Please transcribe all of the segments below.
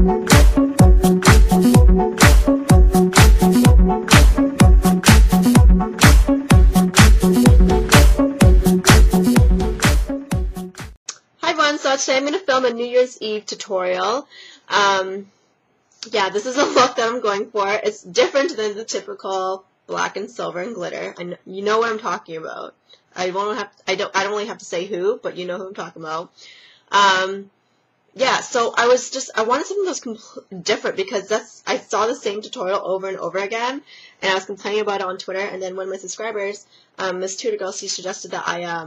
So today I'm going to film a New Year's Eve tutorial. Yeah, this is a look that I'm going for. It's different than the typical black and silver and glitter. And you know what I'm talking about. I don't really have to say who, but you know who I'm talking about. Yeah, so I wanted something that was different because I saw the same tutorial over and over again, and I was complaining about it on Twitter. And then one of my subscribers, Miss Tutor Girl, she suggested that I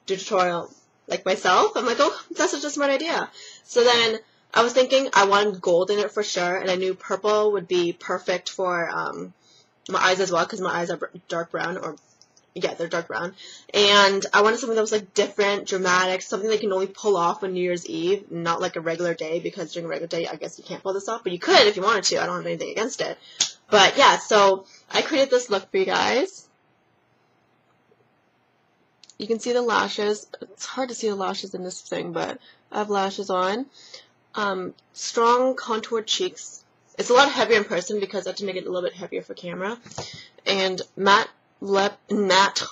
do a tutorial like myself. I'm like, oh, that's just a smart idea. So then I was thinking I wanted gold in it for sure, and I knew purple would be perfect for my eyes as well because my eyes are dark brown, or yeah, they're dark brown. And I wanted something that was like different, dramatic, something that you can only pull off on New Year's Eve, not like a regular day, because during a regular day I guess you can't pull this off, but you could if you wanted to. I don't have anything against it. But yeah, so I created this look for you guys. You can see the lashes. It's hard to see the lashes in this thing, but I have lashes on. Strong contoured cheeks. It's a lot heavier in person because I have to make it a little bit heavier for camera. And matte lip, matte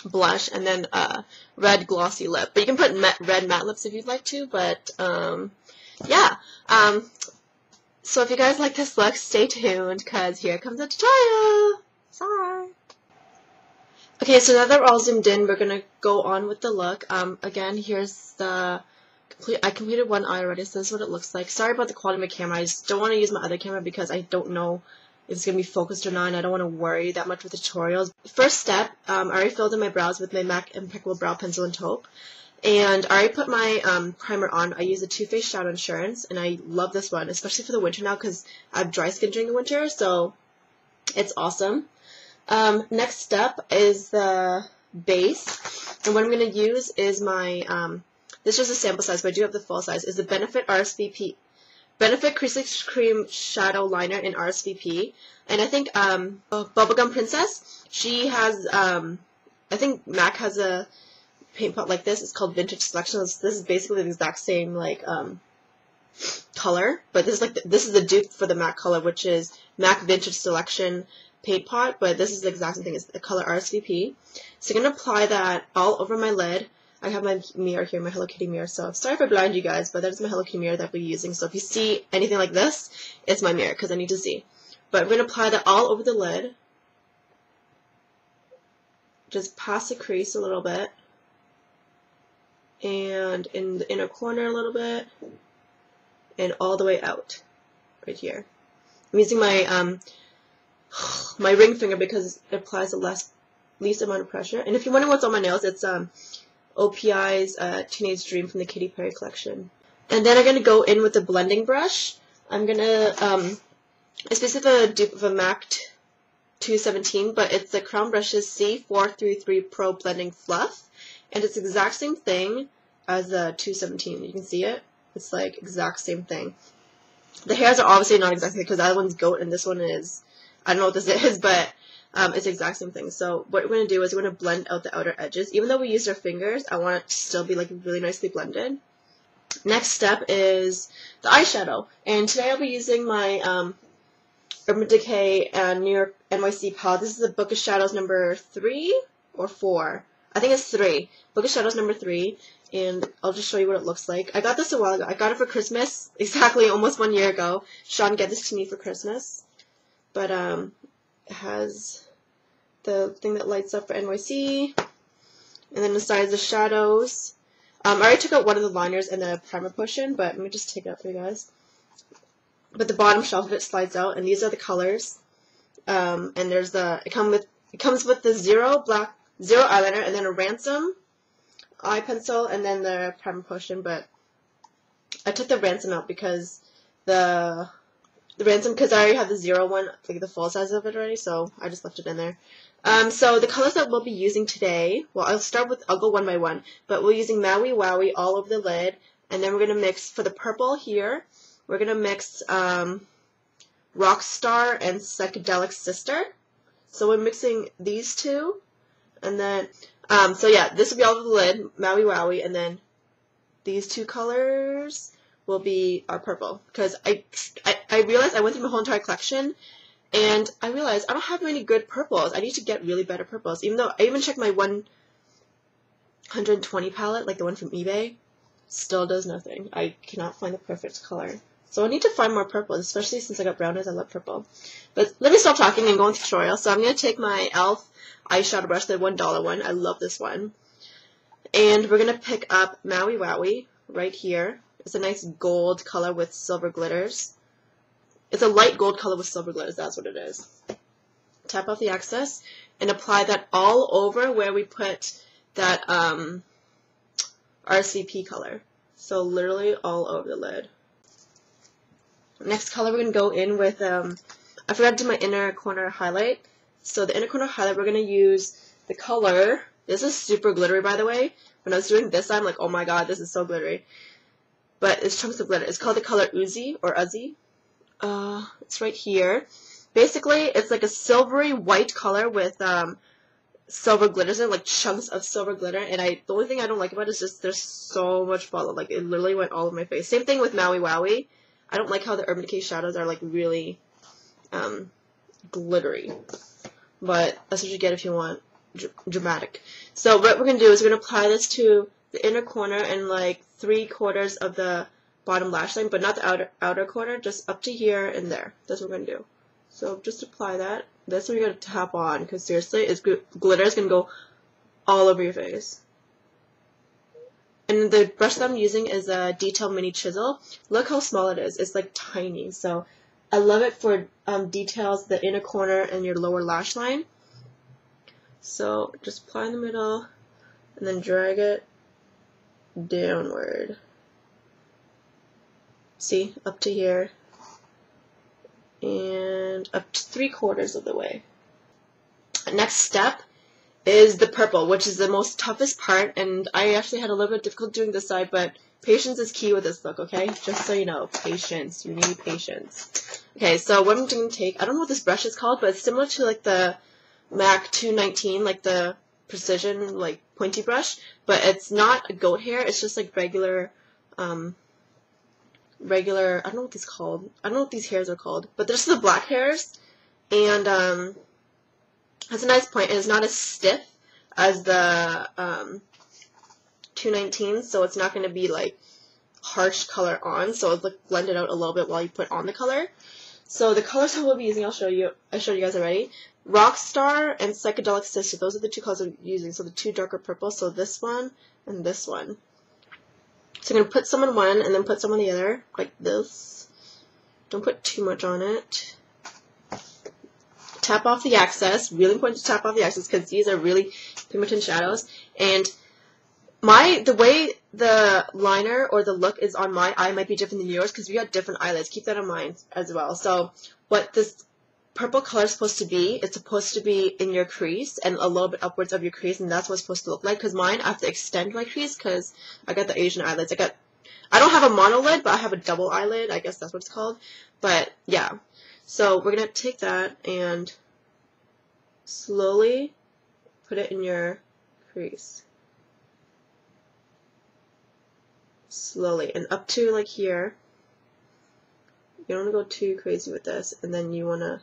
blush, and then red glossy lip. But you can put red matte lips if you'd like to, but yeah. So if you guys like this look, stay tuned because here comes the tutorial. Sorry. Okay, so now that we're all zoomed in, we're going to go on with the look. Again, here's the I completed one eye already, so this is what it looks like. Sorry about the quality of my camera. I just don't want to use my other camera because I don't know if it's going to be focused or not, and I don't want to worry that much with the tutorials. First step, I already filled in my brows with my MAC Impeccable Brow Pencil and Taupe. And I already put my primer on. I use the Too Faced Shadow Insurance, and I love this one, especially for the winter now because I have dry skin during the winter, so it's awesome. Next step is the base, and what I'm going to use is my, this is just a sample size, but I do have the full size, is the Benefit Crease Cream Shadow Liner in RSVP, and I think, Bubblegum Princess, she has, I think MAC has a paint pot like this. It's called Vintage Selection. This is basically the exact same, like, color, but this is the dupe for the MAC color, which is MAC Vintage Selection paint pot, but this is the exact same thing as the color RSVP. So I'm going to apply that all over my lid. I have my mirror here, my Hello Kitty mirror, so sorry if I blind you guys, but that is my Hello Kitty mirror that I'll be using. So if you see anything like this, it's my mirror because I need to see. But I'm going to apply that all over the lid. Just past the crease a little bit, and in the inner corner a little bit, and all the way out, right here. I'm using my my ring finger because it applies the least amount of pressure. And if you're wondering what's on my nails, it's OPI's Teenage Dream from the Katy Perry collection. And then I'm going to go in with the blending brush. I'm going to, it's basically a dupe of a MAC 217, but it's the Crown Brushes C433 Pro Blending Fluff. And it's the exact same thing as the 217. You can see it. It's like exact same thing. The hairs are obviously not exactly because that one's goat and this one is, I don't know what this is, but it's the exact same thing. So what we're going to do is we're going to blend out the outer edges. Even though we used our fingers, I want it to still be like really nicely blended. Next step is the eyeshadow. And today I'll be using my Urban Decay New York NYC palette. This is the Book of Shadows number 3 or 4. I think it's 3. Book of Shadows number 3. And I'll just show you what it looks like. I got this a while ago. I got it for Christmas, exactly almost 1 year ago. Sean gave this to me for Christmas. But it has the thing that lights up for NYC, and then the sides of shadows. I already took out one of the liners and the primer portion, but let me just take it out for you guys. But the bottom shelf of it slides out, and these are the colors. And there's it comes with the zero eyeliner, and then a Ransom eye pencil, and then the primer portion. But I took the Ransom out because the Ransom, because I already have the 0 one, like the full size of it already, so I just left it in there. So the colors that we'll be using today, well, I'll go one by one, but we're using Maui Wowie all over the lid, and then we're going to mix, for the purple here, we're going to mix Rockstar and Psychedelic Sister. So we're mixing these two, and then, so yeah, this will be all over the lid, Maui Wowie, and then these two colors will be our purple. Because I realized I went through my whole entire collection, and I realized I don't have many good purples. I need to get really better purples. Even though I even checked my 120 palette, like the one from eBay, still does nothing. I cannot find the perfect color. So I need to find more purples, especially since I got brown eyes. I love purple. But let me stop talking and go into tutorial. So I'm going to take my e.l.f. eyeshadow brush, the $1 one. I love this one. And we're going to pick up Maui Wowie right here. It's a nice gold color with silver glitters. It's a light gold color with silver glitters. That's what it is. Tap off the excess and apply that all over where we put that RCP color. So literally all over the lid. Next color we're going to go in with, I forgot to do my inner corner highlight. So the inner corner highlight, we're going to use the color, this is super glittery by the way. When I was doing this, I'm like, oh my god, this is so glittery. But it's chunks of glitter. It's called the color Uzi or Uzzy. It's right here. Basically, it's like a silvery white color with silver glitters in it, like chunks of silver glitter. And the only thing I don't like about it is just there's so much follow. Like it literally went all over my face. Same thing with Maui Wowie. I don't like how the Urban Decay shadows are like really glittery. But that's what you get if you want dramatic. So what we're going to do is we're going to apply this to the inner corner and like 3/4 of the bottom lash line, but not the outer corner, just up to here and there. That's what we're going to do. So just apply that. That's what you're going to tap on, because seriously, glitter is going to go all over your face. And the brush that I'm using is a Detail Mini Chisel. Look how small it is. It's like tiny. So I love it for details, the inner corner and your lower lash line. So just apply in the middle and then drag it downward. See, up to here and up to 3/4 of the way. Next step is the purple, which is the most toughest part, and I actually had a little bit difficult doing this side, but patience is key with this look, okay? Just so you know, patience. You need patience. Okay, so what I'm going to take, I don't know what this brush is called, but it's similar to like the MAC 219, like the precision, like pointy brush, but it's not a goat hair, it's just like regular, I don't know what these called. I don't know what these hairs are called, but there's the black hairs, and that's a nice point, and it's not as stiff as the 219, so it's not going to be like harsh color on, so it's like blend it out a little bit while you put on the color. So the colors I will be using, I showed you guys already. Rockstar and Psychedelic Sister, those are the two colors I'm using, so the two darker purples, so this one and this one. So I'm going to put some on one and then put some on the other, like this. Don't put too much on it. Tap off the excess. Really important to tap off the excess because these are really pigmented shadows. And the way the liner or the look is on my eye might be different than yours because we got different eyelids. Keep that in mind as well. So what this purple color is supposed to be, it's supposed to be in your crease and a little bit upwards of your crease, and that's what it's supposed to look like. Because mine, I have to extend my crease because I got the Asian eyelids. I don't have a monolid, but I have a double eyelid. I guess that's what it's called. But yeah, so we're gonna take that and slowly put it in your crease. Slowly and up to like here. You don't want to go too crazy with this, and then you want to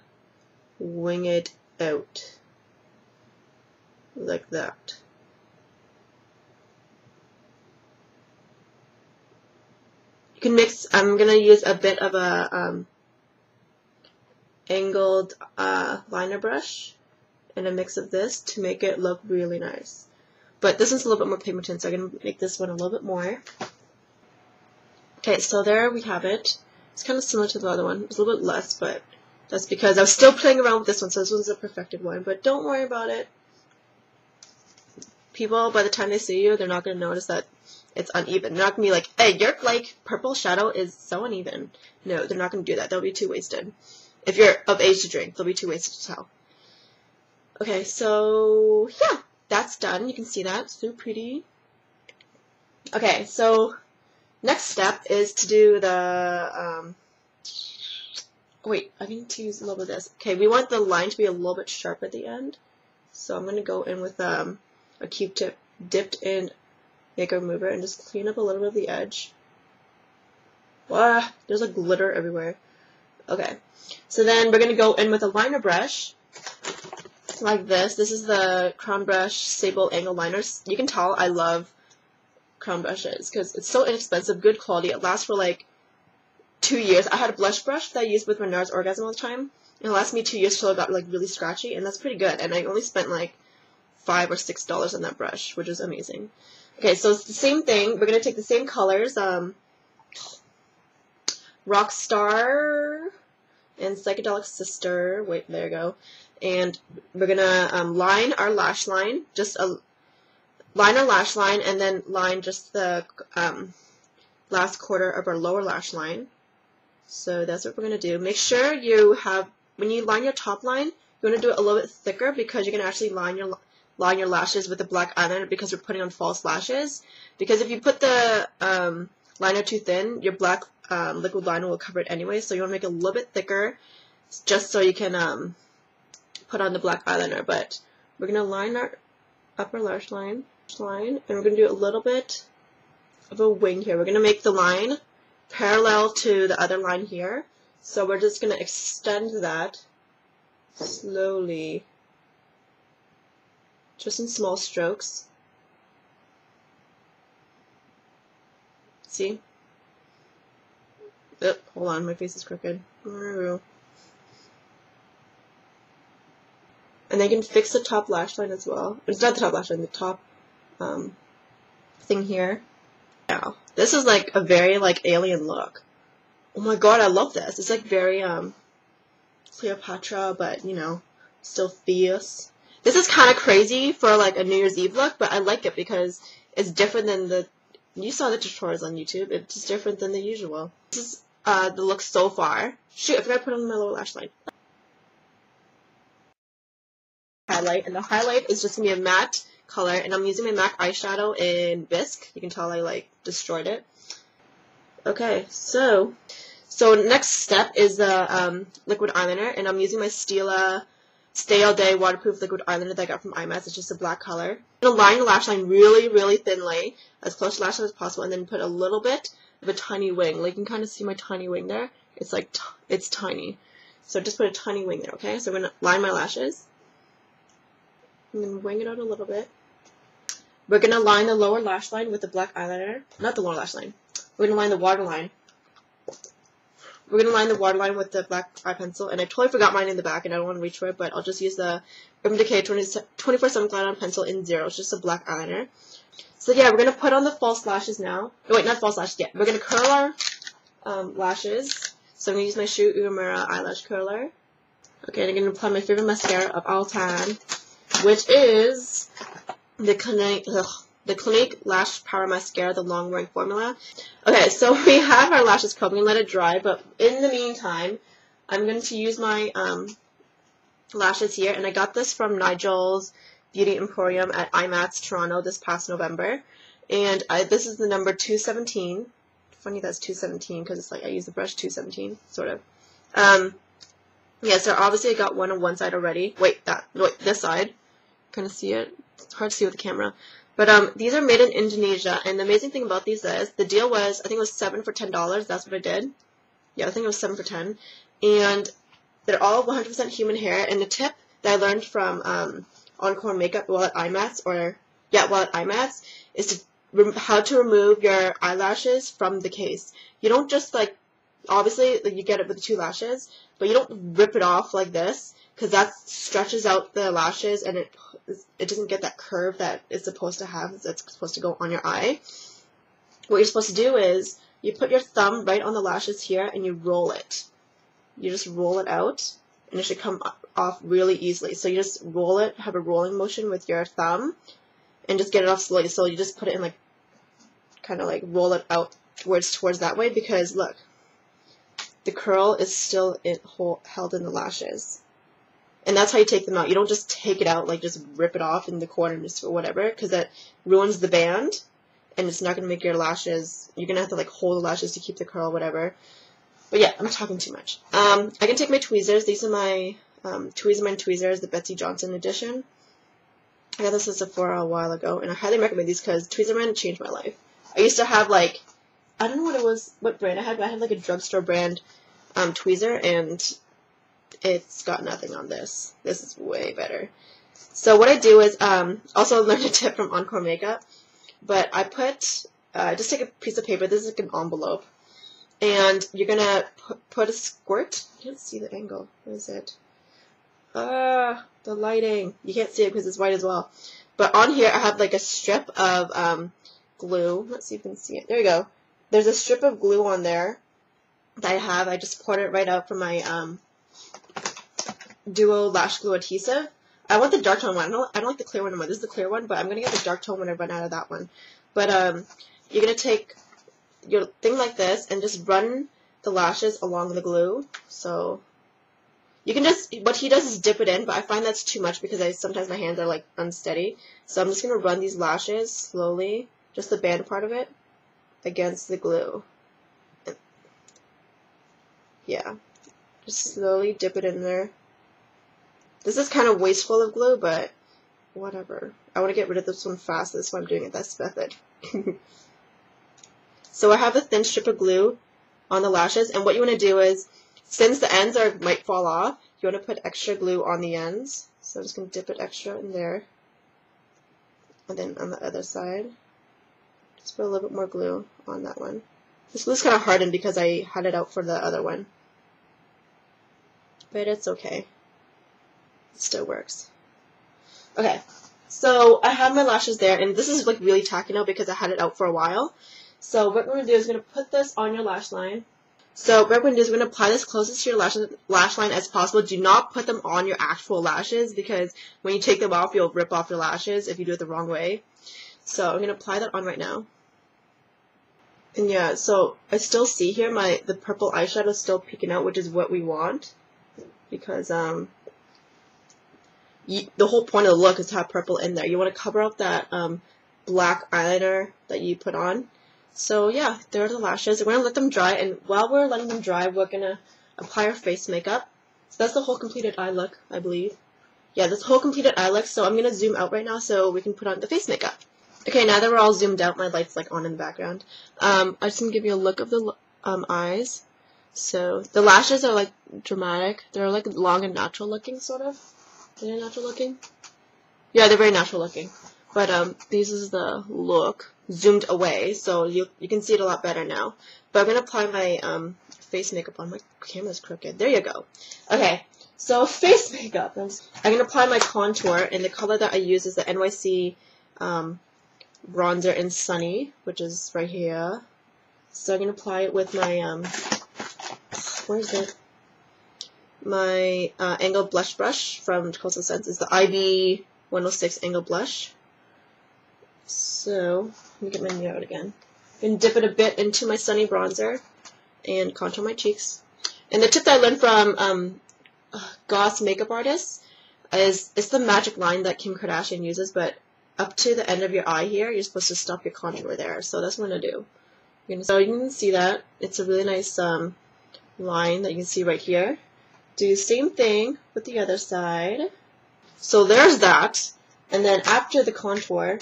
wing it out like that. You can mix. I'm gonna use a bit of a angled liner brush and a mix of this to make it look really nice. But this one's a little bit more pigmented, so I'm gonna make this one a little bit more. Okay, so there we have it. It's kind of similar to the other one. It's a little bit less, but that's because I was still playing around with this one, so this one's a perfected one. But don't worry about it. People, by the time they see you, they're not going to notice that it's uneven. They're not going to be like, hey, your like purple shadow is so uneven. No, they're not going to do that. They'll be too wasted. If you're of age to drink, they'll be too wasted to tell. Okay, so yeah, that's done. You can see that. It's so pretty. Okay, so next step is to do the, wait, I need to use a little bit of this. Okay, we want the line to be a little bit sharp at the end. So I'm going to go in with a Q-tip dipped in makeup remover and just clean up a little bit of the edge. Wow, there's like glitter everywhere. Okay, so then we're going to go in with a liner brush like this. This is the Crown Brush Sable Angle Liners. You can tell I love crown brushes because it's so inexpensive, good quality. It lasts for like 2 years. I had a blush brush that I used with Renard's Orgasm all the time. It lasted me 2 years till it got like really scratchy, and that's pretty good. And I only spent like $5 or $6 on that brush, which is amazing. Okay, so it's the same thing. We're gonna take the same colors, Rockstar and Psychedelic Sister. Wait, there you go. And we're gonna line our lash line, line our lash line, and then line just the last quarter of our lower lash line. So that's what we're going to do. Make sure you have, when you line your top line, you want to do it a little bit thicker because you're going to actually line your lashes with the black eyeliner because you're putting on false lashes. Because if you put the liner too thin, your black liquid liner will cover it anyway. So you want to make it a little bit thicker just so you can put on the black eyeliner. But we're going to line our upper lash line, and we're going to do a little bit of a wing here. We're going to make the line parallel to the other line here. So we're just going to extend that slowly, just in small strokes. See? Oh, hold on, my face is crooked. And then you can fix the top lash line as well. It's not the top lash line, the top thing here. Now, this is like a very like alien look. Oh my god, I love this. It's like very Cleopatra, but you know, still fierce. This is kind of crazy for like a New Year's Eve look, but I like it because it's different than you saw the tutorials on YouTube. It's just different than the usual. This is the look so far. Shoot, I forgot to put on my lower lash line. Highlight, and the highlight is just gonna be a matte color, and I'm using my MAC eyeshadow in Bisque. You can tell I like destroyed it. Okay, so next step is the liquid eyeliner, and I'm using my Stila Stay All Day waterproof liquid eyeliner that I got from IMATS. It's just a black color. I'm gonna line the lash line really, really thinly, as close to lash line as possible, and then put a little bit of a tiny wing. Like you can kind of see my tiny wing there. It's like it's tiny, so just put a tiny wing there. Okay, so I'm gonna line my lashes. And then wing it out a little bit. We're going to line the lower lash line with the black eyeliner. Not the lower lash line. We're going to line the waterline. We're going to line the waterline with the black eye pencil. And I totally forgot mine in the back, and I don't want to reach for it, but I'll just use the Urban Decay 24/7 Glide-On Pencil in 0. It's just a black eyeliner. So yeah, we're going to put on the false lashes now. Oh, wait, not false lashes yet. We're going to curl our lashes. So I'm going to use my Shu Uemura eyelash curler. Okay, and I'm going to apply my favorite mascara of all time, which is the Clinique Lash Power Mascara, the long wearing formula. Okay, so we have our lashes curled. We're going to let it dry, but in the meantime, I'm going to use my lashes here, and I got this from Nigel's Beauty Emporium at IMATS Toronto this past November, and this is the number 217. Funny that's 217 because it's like I use the brush 217, sort of. Yeah, so obviously I got one on one side already. Wait, this side. Kind of see it? It's hard to see with the camera. But these are made in Indonesia, and the amazing thing about these is the deal was, I think it was 7 for $10. That's what I did. Yeah, I think it was 7 for 10. And they're all 100% human hair. And the tip that I learned from Encore Makeup while at IMATS is how to remove your eyelashes from the case. You don't just like, obviously like, you get it with the 2 lashes, but you don't rip it off like this, because that stretches out the lashes and it doesn't get that curve that it's supposed to have, that's supposed to go on your eye. What you're supposed to do is you put your thumb right on the lashes here and you roll it. You just roll it out and it should come off really easily. So you just roll it, have a rolling motion with your thumb and just get it off slowly. So you just put it in like, kind of like roll it out towards that way, because look, the curl is still held in the lashes. And that's how you take them out. You don't just take it out, like just rip it off in the corners or whatever, because that ruins the band, and it's not going to make your lashes, you're going to have to like hold the lashes to keep the curl, whatever. But yeah, I'm talking too much. I can take my tweezers. These are my tweezers, the Betsy Johnson edition. I got this at Sephora a while ago, and I highly recommend these because Tweezerman changed my life. I used to have like I don't know what it was, what brand I had, but I had like a drugstore brand tweezer, and it's got nothing on this. This is way better. So what I do is, also learned a tip from Encore Makeup, but I put, just take a piece of paper, this is like an envelope, and you're gonna put a squirt, I can't see the angle, what is it? The lighting, you can't see it because it's white as well, but on here I have like a strip of glue, let's see if you can see it, there you go, there's a strip of glue on there that I just poured it right out from my Duo Lash Glue Adhesive. I want the dark tone one. I don't like the clear one anymore. This is the clear one, but I'm going to get the dark tone when I run out of that one. But you're going to take your thing like this and just run the lashes along the glue. So you can just, what he does is dip it in, but I find that's too much because sometimes my hands are like unsteady. So I'm just going to run these lashes slowly, just the band part of it, against the glue. Yeah, just slowly dip it in there. This is kind of wasteful of glue, but whatever. I want to get rid of this one fast, that's why I'm doing it this method. So I have a thin strip of glue on the lashes, and what you want to do is, since the ends might fall off, you want to put extra glue on the ends. So I'm just going to dip it extra in there. And then on the other side, just put a little bit more glue on that one. This glue's kind of hardened because I had it out for the other one. But it's okay. It still works. Okay, so I have my lashes there, and this is like really tacky now because I had it out for a while. So what we're going to do is we're going to put this on your lash line. So what we're going to do is we're going to apply this closest to your lash line as possible. Do not put them on your actual lashes because when you take them off, you'll rip off your lashes if you do it the wrong way. So I'm going to apply that on right now. And yeah, so I still see here the purple eyeshadow is still peeking out, which is what we want. Because the whole point of the look is to have purple in there. You want to cover up that black eyeliner that you put on. So yeah, there are the lashes. We're going to let them dry, and while we're letting them dry, we're going to apply our face makeup. So that's the whole completed eye look, I believe. Yeah, this whole completed eye look, so I'm going to zoom out right now so we can put on the face makeup. Okay, now that we're all zoomed out, my light's like on in the background. I just want to give you a look of the eyes. So the lashes are like dramatic. They're like long and natural looking, sort of. Are they natural looking? Yeah, they're very natural looking. But this is the look zoomed away, so you can see it a lot better now. But I'm gonna apply my face makeup on. My camera's crooked. There you go. Okay, so face makeup. I'm gonna apply my contour, and the color that I use is the NYC bronzer in Sunny, which is right here. So I'm gonna apply it with my where is it? My angled blush brush from Coastal Scents is the IB 106 angled blush. So let me get my mirror out again. I'm gonna dip it a bit into my Sunny bronzer and contour my cheeks. And the tip that I learned from Goss makeup artists is it's the magic line that Kim Kardashian uses, but up to the end of your eye here, you're supposed to stop your contour there. So that's what I'm gonna do. So you can see that it's a really nice line that you can see right here. Do the same thing with the other side. So there's that. And then after the contour,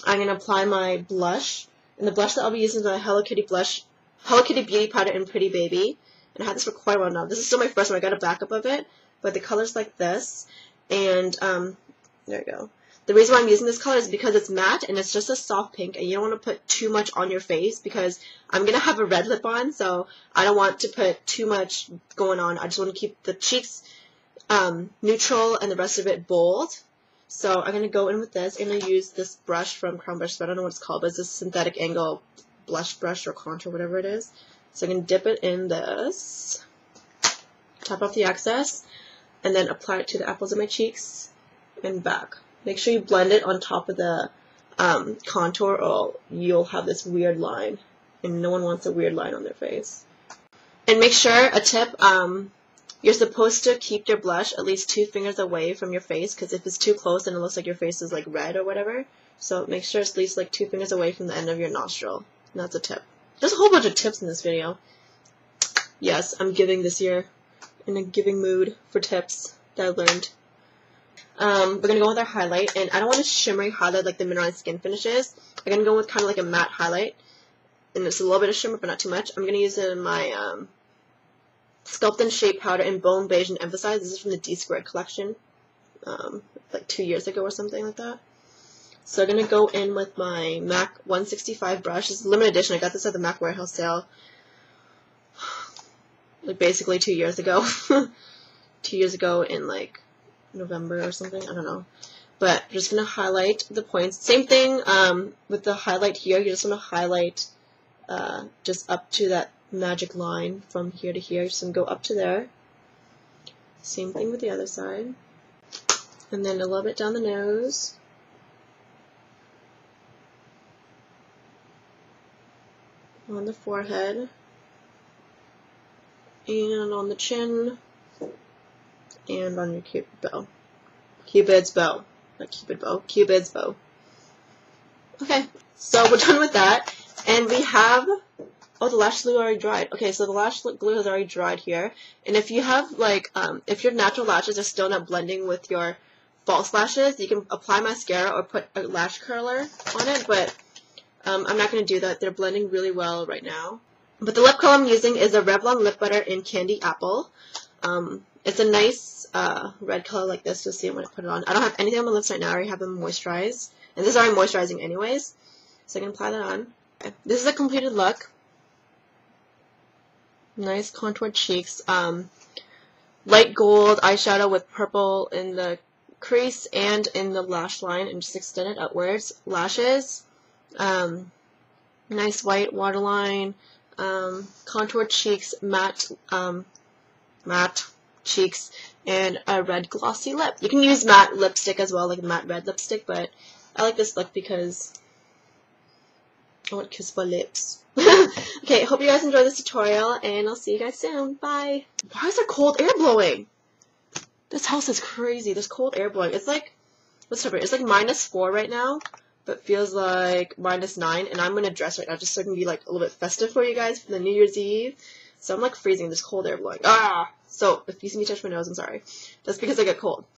I'm going to apply my blush. And the blush that I'll be using is the Hello Kitty Beauty Powder in Pretty Baby. And I had this for quite a while now. This is still my first one. I got a backup of it. But the color's like this. And there you go. The reason why I'm using this color is because it's matte and it's just a soft pink, and you don't want to put too much on your face because I'm going to have a red lip on, so I don't want to put too much going on. I just want to keep the cheeks neutral and the rest of it bold. So I'm going to go in with this. I'm going to use this brush from Crown Brush, but I don't know what it's called, but it's a synthetic angle blush brush or contour, whatever it is. So I'm going to dip it in this, tap off the excess, and then apply it to the apples of my cheeks and back. Make sure you blend it on top of the contour, or you'll have this weird line, and no one wants a weird line on their face. And make sure, a tip, you're supposed to keep your blush at least 2 fingers away from your face, because if it's too close, then it looks like your face is like red or whatever. So make sure it's at least like 2 fingers away from the end of your nostril. And that's a tip. There's a whole bunch of tips in this video. Yes, I'm giving this year in a giving mood for tips that I learned. We're going to go with our highlight, and I don't want a shimmery highlight like the Mineralized Skin Finishes. I'm going to go with kind of like a matte highlight. and it's a little bit of shimmer, but not too much. I'm going to use it in my Sculpt and Shape Powder in Bone Beige and Emphasize. This is from the D Squared collection, like 2 years ago or something like that. So I'm going to go in with my MAC 165 brush. This is a limited edition. I got this at the MAC warehouse sale, like basically 2 years ago. 2 years ago in like November or something. I don't know. But I'm just going to highlight the points. Same thing with the highlight here. You just want to highlight just up to that magic line from here to here. Just going to go up to there. Same thing with the other side. And then a little bit down the nose. On the forehead. And on the chin. And on your cupid bow. Cupid's bow. Not cupid bow. Cupid's bow. Okay, so we're done with that. And we have, oh, the lash glue already dried. Okay, so the lash glue has already dried here. And if you have, like, if your natural lashes are still not blending with your false lashes, you can apply mascara or put a lash curler on it, but I'm not going to do that. They're blending really well right now. But the lip color I'm using is a Revlon Lip Butter in Candy Apple. It's a nice red color like this. You'll see it when I put it on. I don't have anything on my lips right now. I already have them moisturized. And this is already moisturizing anyways. So I can apply that on. Okay. This is a completed look. Nice contoured cheeks. Light gold eyeshadow with purple in the crease and in the lash line, and just extend it upwards. Lashes. Nice white waterline. Contoured cheeks, matte cheeks, and a red glossy lip. You can use matte lipstick as well, like matte red lipstick, but I like this look because I want to kiss my lips. Okay, hope you guys enjoyed this tutorial, and I'll see you guys soon. Bye. Why is there cold air blowing? This house is crazy. There's cold air blowing. It's like, what's the temperature? It's like -4 right now, but feels like -9, and I'm going to dress right now just so it can be like a little bit festive for you guys for the New Year's Eve. So I'm like freezing. There's cold air blowing. Ah! So if you see me touch my nose, I'm sorry. That's because I get cold.